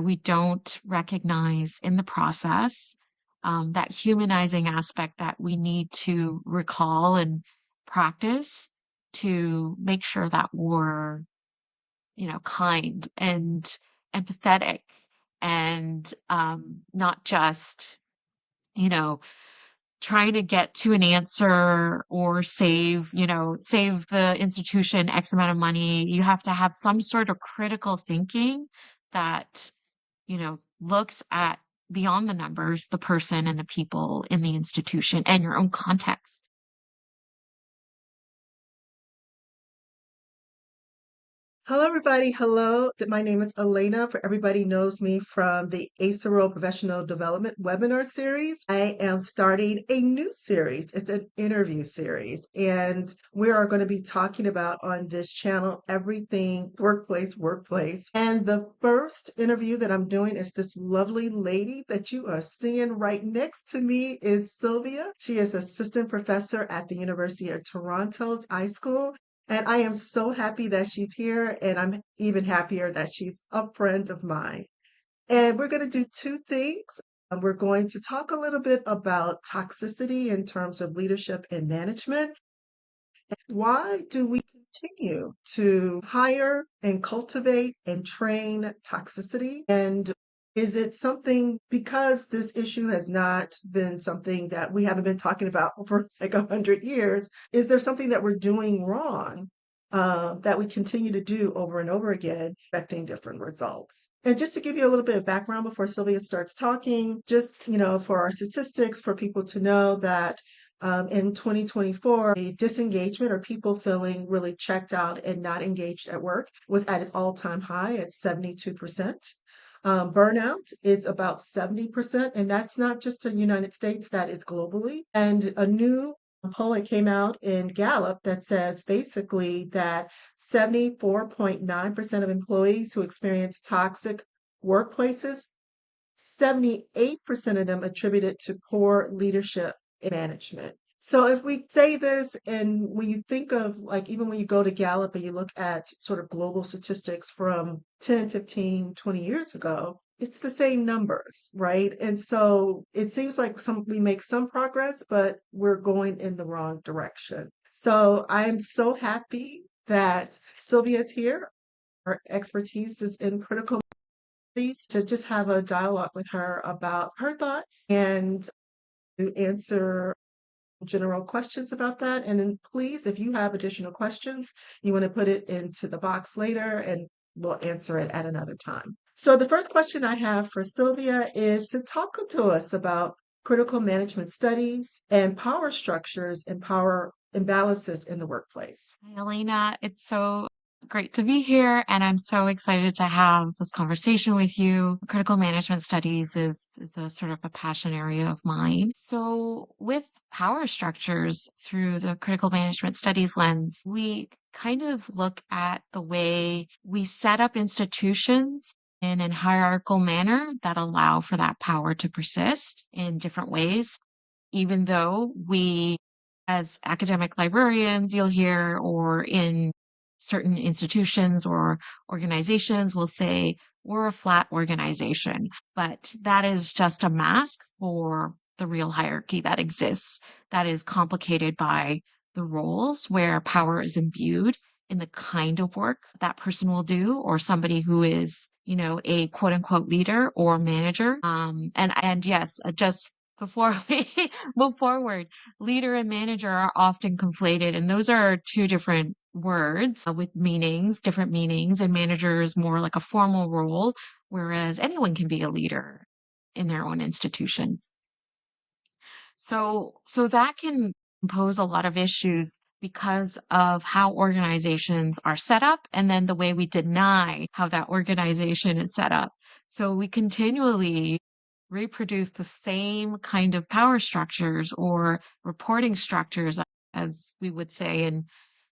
that we don't recognize in the process, that humanizing aspect that we need to recall and practice to make sure that we're, kind and empathetic and not just, you know, trying to get to an answer or save the institution X amount of money. You have to have some sort of critical thinking that, looks at beyond the numbers, the person and the people in the institution and your own context. Hello, everybody. Hello. My name is Elaina. For everybody knows me from the ACERO Professional Development webinar series. I am starting a new series. It's an interview series, and we are going to be talking about on this channel everything workplace. And the first interview that I'm doing is this lovely lady that you are seeing right next to me is Sylvia. She is assistant professor at the University of Toronto's iSchool. And I am so happy that she's here, and I'm even happier that she's a friend of mine. And we're going to do two things. We're going to talk a little bit about toxicity in terms of leadership and management. Why do we continue to hire and cultivate and train toxicity? And is it something because this issue has not been something that we haven't been talking about for like 100 years? Is there something that we're doing wrong that we continue to do over and over again, expecting different results? And just to give you a little bit of background before Sylvia starts talking, just for our statistics, for people to know that in 2024, the disengagement or people feeling really checked out and not engaged at work was at its all-time high at 72%. Burnout is about 70%, and that's not just in the United States, that is globally. And a new poll that came out in Gallup that says basically that 74.9% of employees who experience toxic workplaces, 78% of them attribute it to poor leadership and management. So if we say this, and when you think of like, even when you go to Gallup and you look at sort of global statistics from 10, 15, 20 years ago, it's the same numbers, right? And so it seems like we make some progress, but we're going in the wrong direction. So I am so happy that Sylvia's here. Her expertise is in critical to just have a dialogue with her about her thoughts and to answer general questions about that. And then please, if you have additional questions, you want to put it into the box later and we'll answer it at another time. So the first question I have for Sylvia is to talk to us about critical management studies and power structures and power imbalances in the workplace. Hi, Elena. It's so great to be here, and I'm so excited to have this conversation with you. Critical management studies is a sort of a passion area of mine. So, with power structures through the critical management studies lens, we kind of look at the way we set up institutions in a hierarchical manner that allow for that power to persist in different ways, even though we as academic librarians, you'll hear, or in certain institutions or organizations will say, we're a flat organization. But that is just a mask for the real hierarchy that exists, that is complicated by the roles where power is imbued in the kind of work that person will do, or somebody who is, a quote unquote leader or manager. And yes, just before we move forward, leader and manager are often conflated, and those are two different words with different meanings, and manager is more like a formal role, whereas anyone can be a leader in their own institution. So that can pose a lot of issues because of how organizations are set up and then the way we deny how that organization is set up. So we continually reproduce the same kind of power structures or reporting structures, as we would say, and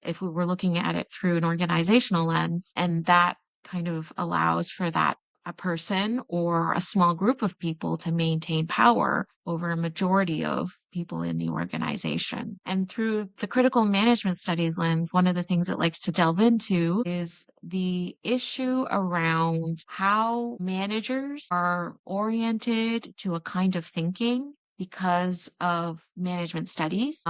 if we were looking at it through an organizational lens, and that kind of allows for that a person or a small group of people to maintain power over a majority of people in the organization. And through the critical management studies lens, one of the things it likes to delve into is the issue around how managers are oriented to a kind of thinking because of management studies,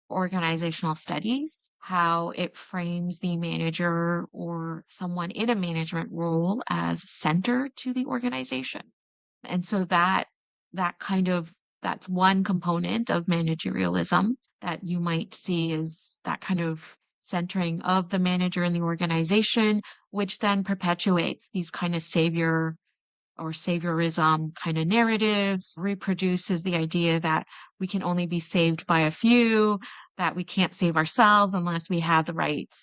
organizational studies, how it frames the manager or someone in a management role as center to the organization. And so that kind of that's one component of managerialism that you might see is that kind of centering of the manager in the organization, which then perpetuates these kind of savior or saviorism kind of narratives, reproduces the idea that we can only be saved by a few, that we can't save ourselves unless we have the right,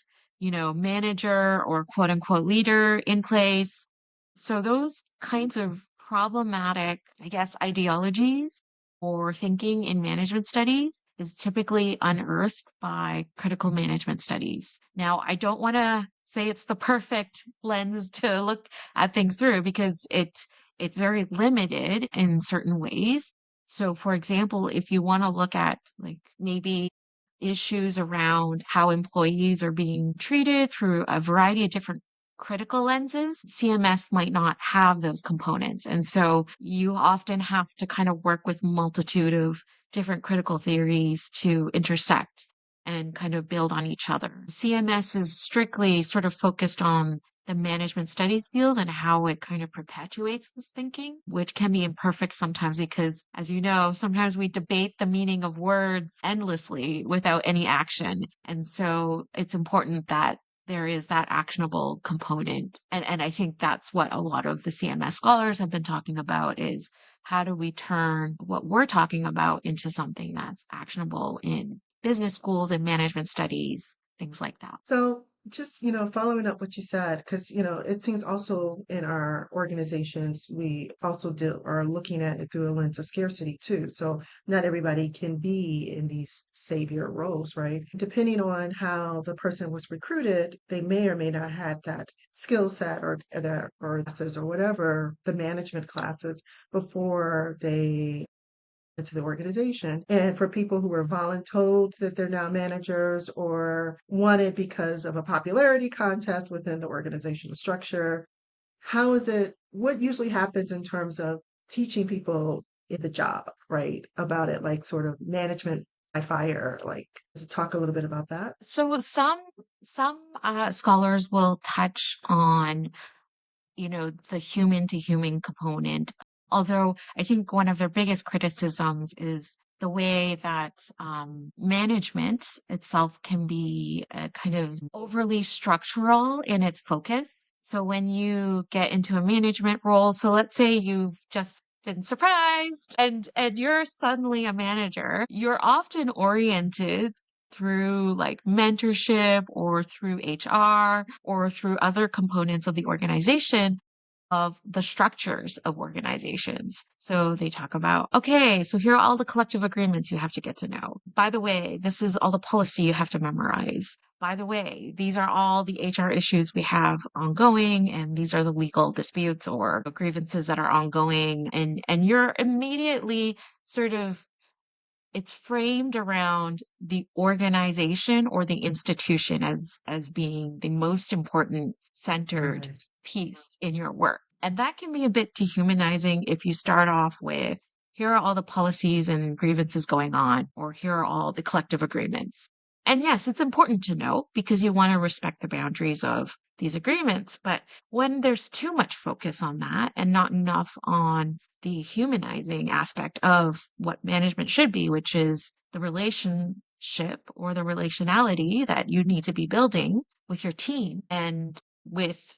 manager or quote unquote leader in place. So those kinds of problematic, I guess, ideologies or thinking in management studies is typically unearthed by critical management studies. Now, I don't want to say it's the perfect lens to look at things through because it's very limited in certain ways. So for example, if you want to look at like maybe issues around how employees are being treated through a variety of different critical lenses, CMS might not have those components. And so you often have to kind of work with multitude of different critical theories to intersect and kind of build on each other. CMS is strictly sort of focused on the management studies field and how it kind of perpetuates this thinking, which can be imperfect sometimes because, as you know, sometimes we debate the meaning of words endlessly without any action. And so it's important that there is that actionable component. And I think that's what a lot of the CMS scholars have been talking about is how do we turn what we're talking about into something that's actionable in business schools and management studies, things like that. So just, following up what you said, because, it seems also in our organizations, we also are looking at it through a lens of scarcity too. So not everybody can be in these savior roles, right? Depending on how the person was recruited, they may or may not have that skill set or classes or whatever, the management classes before they into the organization. And for people who are voluntold that they're now managers or wanted because of a popularity contest within the organizational structure, what usually happens in terms of teaching people in the job, right? About it, like sort of management by fire, like, talk a little bit about that. So some scholars will touch on the human to human component. Although I think one of their biggest criticisms is the way that management itself can be kind of overly structural in its focus. So when you get into a management role, so let's say you've just been surprised and you're suddenly a manager, you're often oriented through like mentorship or through HR or through other components of the organization of the structures of organizations. So they talk about, okay, so here are all the collective agreements you have to get to know. By the way, this is all the policy you have to memorize. By the way, these are all the HR issues we have ongoing, and these are the legal disputes or grievances that are ongoing. And you're immediately sort of it's framed around the organization or the institution as being the most important centered Right. piece in your work. And that can be a bit dehumanizing if you start off with, here are all the policies and grievances going on, or here are all the collective agreements. And yes, it's important to know because you want to respect the boundaries of these agreements. But when there's too much focus on that and not enough on the humanizing aspect of what management should be, which is the relationship or the relationality that you need to be building with your team and with,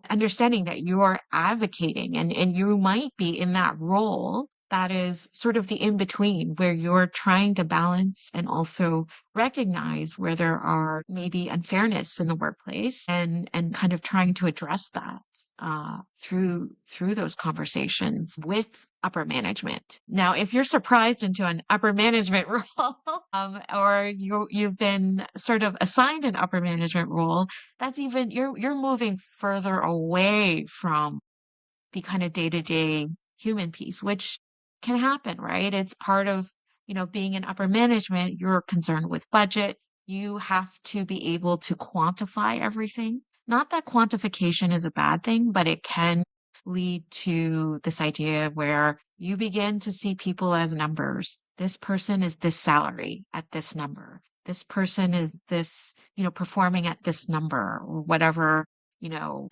understanding that you are advocating and you might be in that role that is sort of the in between where you're trying to balance and also recognize where there are maybe unfairness in the workplace and kind of trying to address that through those conversations with upper management. Now, if you're surprised into an upper management role, or you've been sort of assigned an upper management role, that's even you're moving further away from the kind of day-to-day human piece, which can happen, right? It's part of, being in upper management, you're concerned with budget. You have to be able to quantify everything. not that quantification is a bad thing, but it can lead to this idea where you begin to see people as numbers. This person is this salary at this number. This person is this, performing at this number or whatever,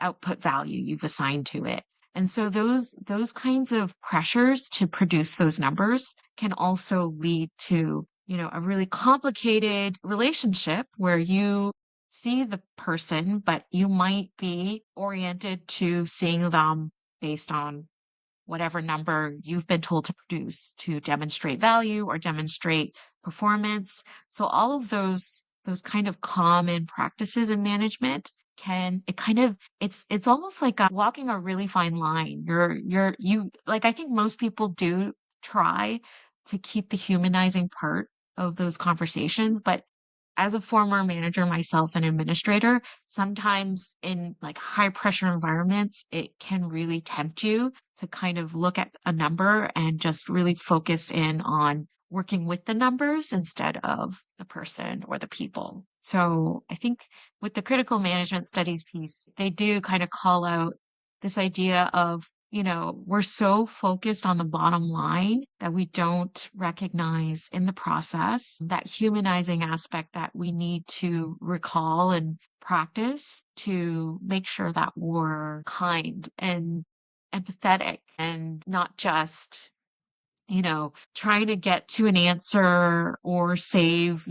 output value you've assigned to it. And so those kinds of pressures to produce those numbers can also lead to, a really complicated relationship where you see the person, but you might be oriented to seeing them based on whatever number you've been told to produce to demonstrate value or demonstrate performance. So all of those kind of common practices in management it's almost like walking a really fine line. You like I think most people do try to keep the humanizing part of those conversations, but as a former manager myself and administrator, sometimes in like high pressure environments, it can really tempt you to kind of look at a number and just really focus in on working with the numbers instead of the person or the people. So I think with the critical management studies piece, they do kind of call out this idea of, we're so focused on the bottom line that we don't recognize in the process that humanizing aspect that we need to recall and practice to make sure that we're kind and empathetic and not just trying to get to an answer or save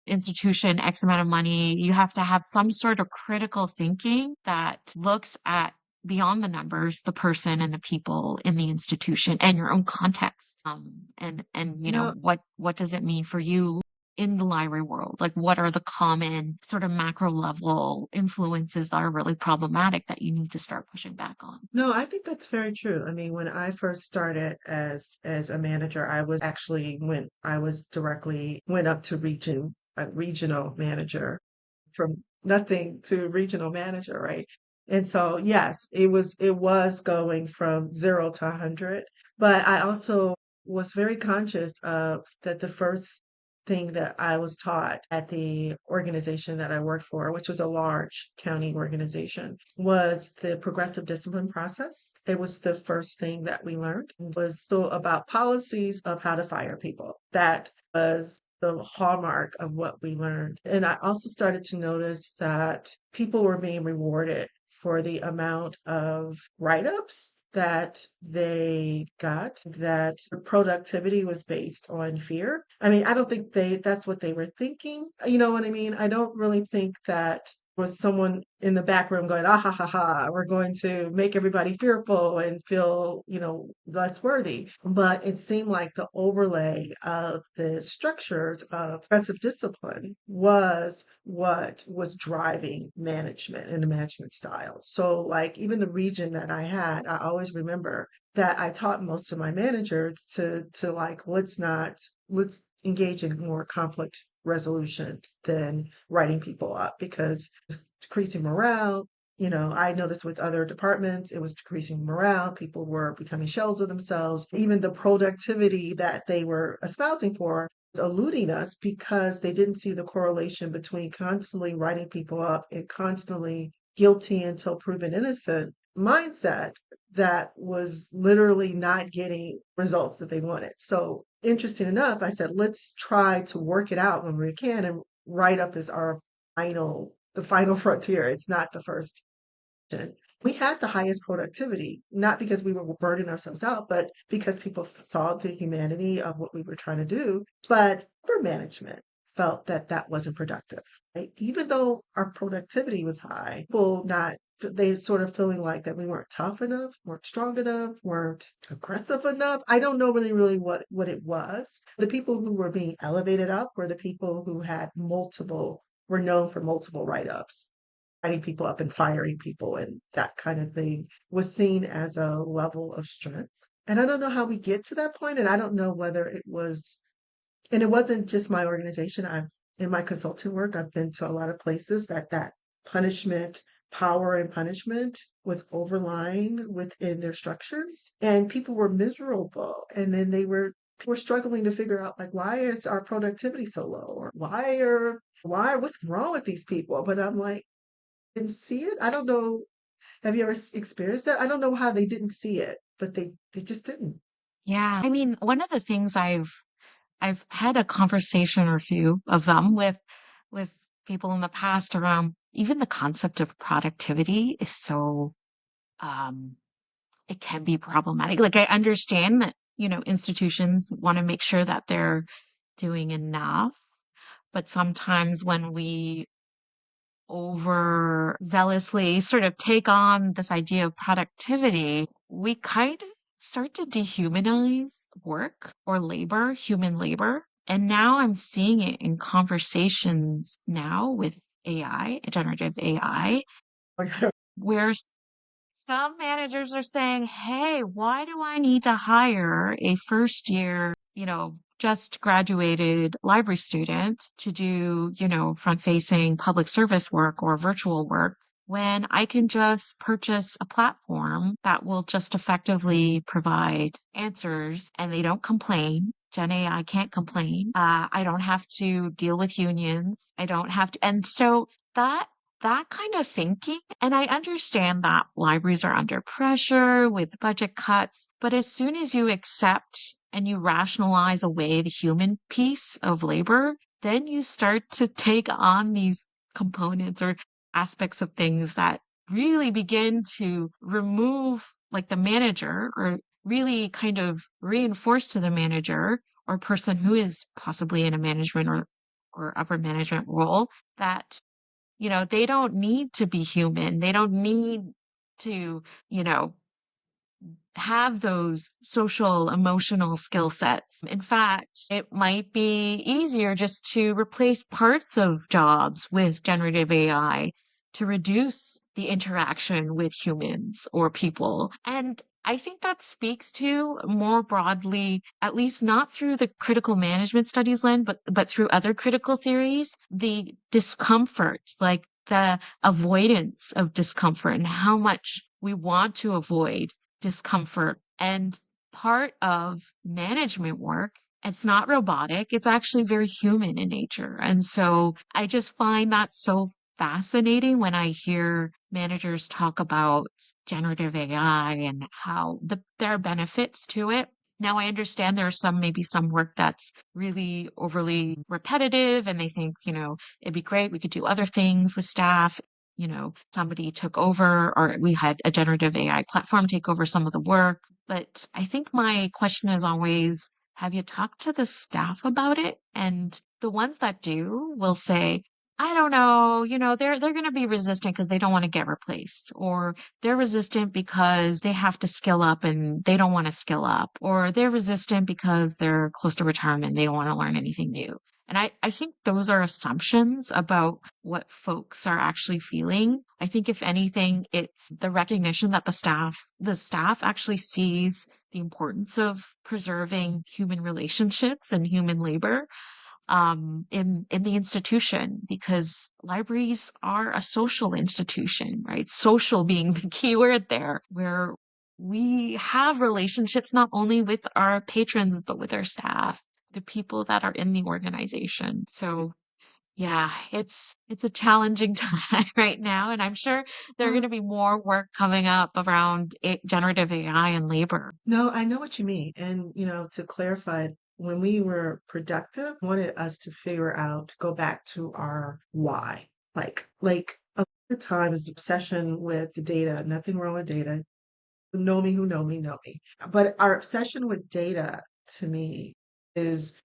institution X amount of money. You have to have some sort of critical thinking that looks at beyond the numbers, the person and the people in the institution and your own context. And No, what does it mean for you in the library world? Like what are the common sort of macro level influences that are really problematic that you need to start pushing back on? no, I think that's very true. I mean, when I first started as a manager, I was actually when I was directly went up to a regional manager from nothing to regional manager, right? And so, yes, it was going from 0 to 100, but I also was very conscious of that the first thing that I was taught at the organization that I worked for, which was a large county organization, was the progressive discipline process. It was the first thing that we learned was so about policies of how to fire people. That was the hallmark of what we learned. And I also started to notice that people were being rewarded for the amount of write ups that they got, that the productivity was based on fear. I mean, I don't think that's what they were thinking. You know what I mean? I don't really think that was someone in the back room going, ah ha ha ha, we're going to make everybody fearful and feel, less worthy. But it seemed like the overlay of the structures of progressive discipline was what was driving management and the management style. So, like, even the region that I had, I always remember that I taught most of my managers to like, let's engage in more conflict resolution than writing people up because it's decreasing morale. I noticed with other departments, it was decreasing morale. People were becoming shells of themselves. Even the productivity that they were espousing for was eluding us because they didn't see the correlation between constantly writing people up and constantly guilty until proven innocent mindset that was literally not getting results that they wanted. So, interesting enough, I said, let's try to work it out when we can and write up as our the final frontier. It's not the first option. We had the highest productivity, not because we were burning ourselves out, but because people saw the humanity of what we were trying to do. But upper management felt that that wasn't productive, right? Even though our productivity was high, people not they sort of feeling like that we weren't tough enough, weren't strong enough, weren't aggressive enough. I don't know really what it was. The people who were being elevated up were the people who had multiple were known for multiple write-ups, writing people up and firing people and that kind of thing was seen as a level of strength. And I don't know how we get to that point, and I don't know whether it was and it wasn't just my organization. I've in my consulting work, I've been to a lot of places that punishment, power and punishment was overlying within their structures, and people were miserable. And then people were struggling to figure out like why is our productivity so low, or what's wrong with these people? But I'm like, Didn't see it. I don't know. Have you ever experienced that? I don't know how they didn't see it, but they just didn't. Yeah. I mean, one of the things I've had a conversation or few of them with people in the past around even the concept of productivity is so um it can be problematic. Like I understand that, institutions want to make sure that they're doing enough, but sometimes when we overzealously sort of take on this idea of productivity, we kind of start to dehumanize work or labor, human labor. And now I'm seeing it in conversations now with AI, generative AI, where some managers are saying, hey, why do I need to hire a first year, just graduated library student to do, front facing public service work or virtual work when I can just purchase a platform that will just effectively provide answers and they don't complain. Gen AI can't complain. I don't have to deal with unions. I don't have to. And so that that kind of thinking, and I understand that libraries are under pressure with budget cuts, but as soon as you accept and you rationalize away the human piece of labor, then you start to take on these components or aspects of things that really begin to remove like the manager or really kind of reinforce to the manager or person who is possibly in a management or upper management role that they don't need to be human. They don't need to, you know, have those social emotional skill sets. In fact, it might be easier just to replace parts of jobs with generative AI to reduce the interaction with humans or people. And I think that speaks to more broadly, at least not through the critical management studies lens, but through other critical theories, the discomfort, like the avoidance of discomfort and how much we want to avoid discomfort. And part of management work, it's not robotic, it's actually very human in nature. And so I just find that so fascinating when I hear managers talk about generative AI and how there are benefits to it. Now I understand there are maybe some work that's really overly repetitive and they think, it'd be great. We could do other things with staff. Somebody took over or we had a generative AI platform take over some of the work. But I think my question is always, have you talked to the staff about it? And the ones that do will say, I don't know, they're going to be resistant because they don't want to get replaced, or they're resistant because they have to skill up and they don't want to skill up, or they're resistant because they're close to retirement. They don't want to learn anything new. And I think those are assumptions about what folks are actually feeling. I think if anything, it's the recognition that the staff actually sees the importance of preserving human relationships and human labor in the institution because libraries are a social institution, right? Social being the key word there, where we have relationships not only with our patrons but with our staff, the people that are in the organization. So yeah, it's a challenging time right now, and I'm sure there are going to be more work coming up around generative AI and labor. No, I know what you mean. And, to clarify, when we were productive, wanted us to figure out, go back to our why. Like a lot of times, obsession with the data, nothing wrong with data. Who know me. But our obsession with data to me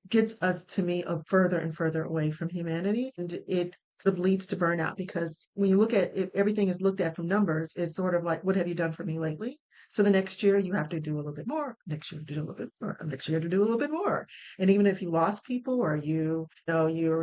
gets us to me further and further away from humanity. And it sort of leads to burnout because when you look at it, everything is looked at from numbers. It's sort of like, what have you done for me lately? So the next year you have to do a little bit more. Next year to do a little bit more. Next year to do a little bit more. And even if you lost people or you're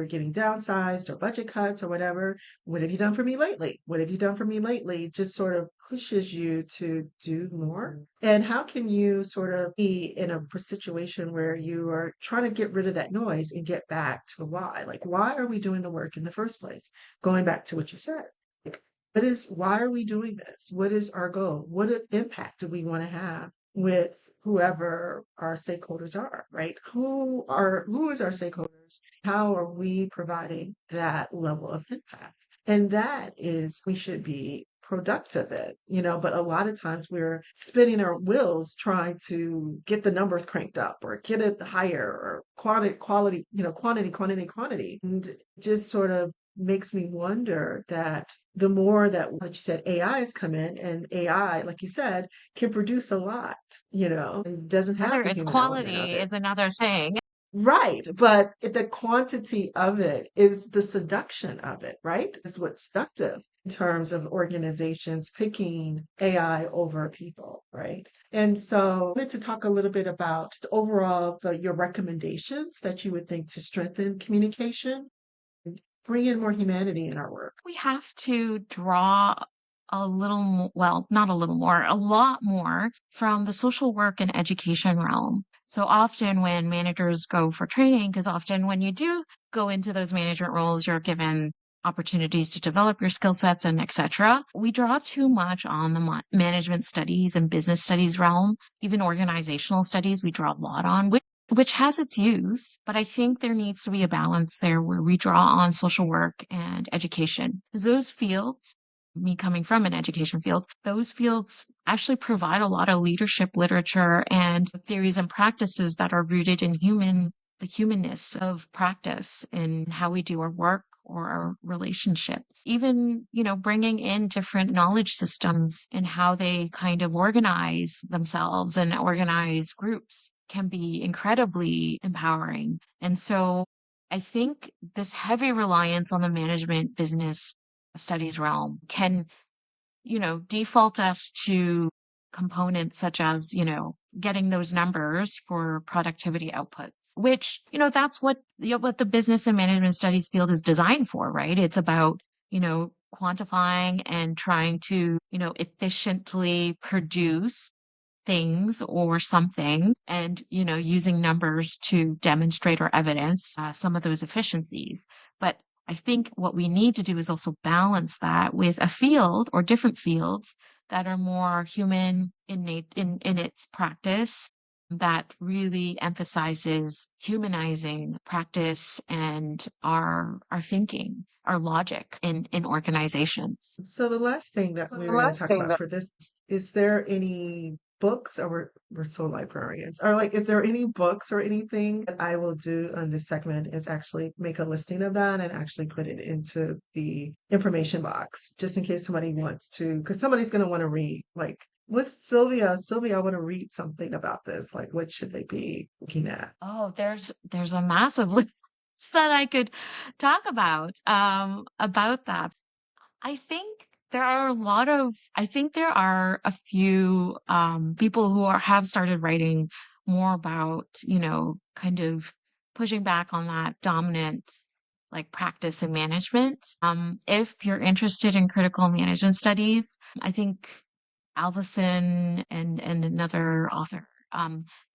getting downsized or budget cuts or whatever, what have you done for me lately? What have you done for me lately? Just sort of pushes you to do more. And how can you sort of be in a situation where you are trying to get rid of that noise and get back to the why? Like, why are we doing the work in the first place? Going back to what you said. Like, why are we doing this? What is our goal? What impact do we want to have with whoever our stakeholders are, right? Who is our stakeholders? How are we providing that level of impact? And that is, we should be productive at, but a lot of times we're spinning our wheels trying to get the numbers cranked up or get it higher or quality, quantity. And it just sort of makes me wonder that the more that, like you said, AI has come in and AI, like you said, can produce a lot, and doesn't have Whether the it's human element of quality it. is another thing. Right, but the quantity of it is the seduction of it, right? Is what's seductive in terms of organizations picking AI over people, right? And so I wanted to talk a little bit about overall your recommendations that you would think to strengthen communication and bring in more humanity in our work. We have to draw a little more, well, not a little more, a lot more from the social work and education realm. So often when managers go for training, because often when you do go into those management roles, you're given opportunities to develop your skill sets and etc. We draw too much on the management studies and business studies realm, even organizational studies, we draw a lot on, which has its use, but I think there needs to be a balance there where we draw on social work and education. Because those fields, me coming from an education field, those fields actually provide a lot of leadership literature and theories and practices that are rooted in the humanness of practice and how we do our work or our relationships. Even, bringing in different knowledge systems and how they kind of organize themselves and organize groups can be incredibly empowering. And so I think this heavy reliance on the management business studies realm can, default us to components such as, getting those numbers for productivity outputs, which, that's what the business and management studies field is designed for, right? It's about, quantifying and trying to, efficiently produce things or something and using numbers to demonstrate or evidence some of those efficiencies, but I think what we need to do is also balance that with a field or different fields that are more human in its practice, that really emphasizes humanizing practice and our thinking, our logic in organizations. So the last thing that we The were going to last talk thing about that for this, is there any books, or we're so librarians, or like, is there any books or anything that I will do on this segment is actually make a listing of that and actually put it into the information box, just in case somebody wants to, because somebody's going to want to read, like, what's Sylvia, I want to read something about this. Like, what should they be looking at? Oh, there's a massive list that I could talk about that. I think I think there are a few people who have started writing more about, kind of pushing back on that dominant like practice and management. If you're interested in critical management studies, I think Alvison and another author.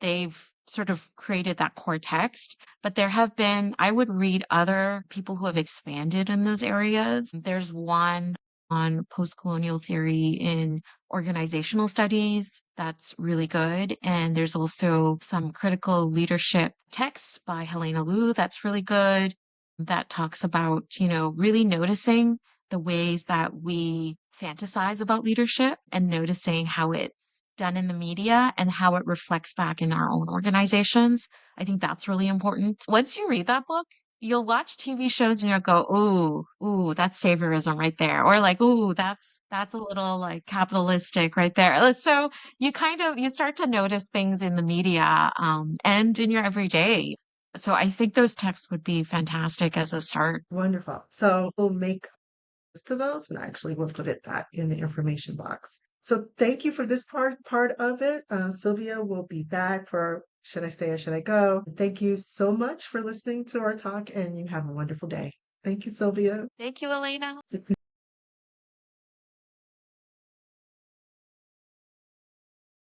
They've sort of created that core text, but there have been, I would read other people who have expanded in those areas. There's one on post-colonial theory in organizational studies that's really good. And there's also some critical leadership texts by Helena Liu that's really good that talks about, really noticing the ways that we fantasize about leadership and noticing how it's done in the media and how it reflects back in our own organizations. I think that's really important. Once you read that book, you'll watch TV shows and you'll go, ooh, that's saviorism right there. Or like, ooh, that's a little like capitalistic right there. So you start to notice things in the media, and in your everyday. So I think those texts would be fantastic as a start. Wonderful. So we'll make to those, but actually we'll put that in the information box. So thank you for this part of it. Sylvia will be back for Should I Stay or Should I Go? Thank you so much for listening to our talk, and you have a wonderful day. Thank you, Sylvia. Thank you, Elena.